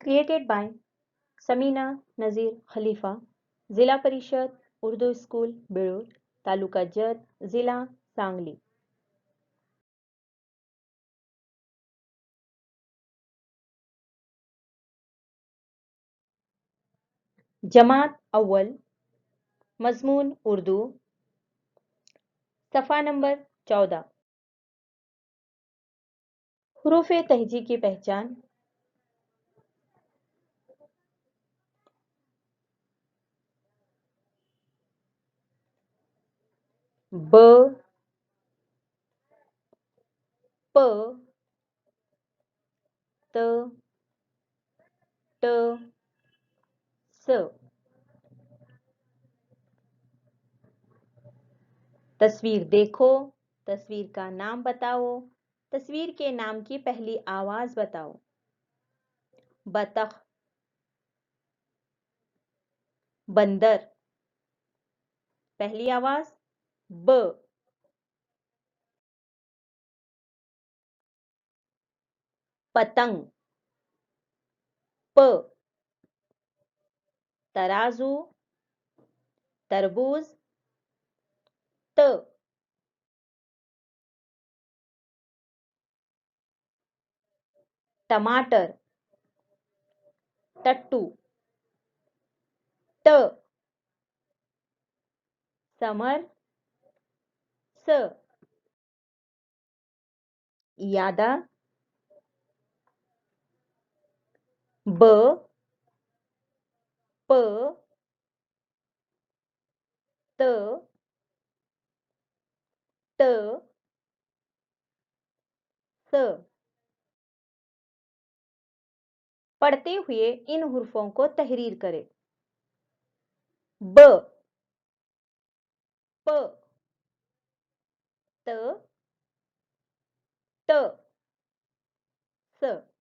Created by Samina Nazir Khalifa, जिला परिषद Urdu school बिळूर, taluka जत, जिला सांगली. जमात अव्वल, मजमून उर्दू, सफ़ा नंबर 14. हुरूफ तहजी की पहचान. ब, प, त, ट, स. तस्वीर देखो, तस्वीर का नाम बताओ, तस्वीर के नाम की पहली आवाज बताओ. बतख, बंदर. पहली आवाज ब. पतंग, प. तराजू, तरबूज, त. टमाटर, टट्टू, ट. समर, स. यादा, ब, प, त, ट, स. पढ़ते हुए इन हुर्फों को तहरीर करें. ब, प, त, ट, स.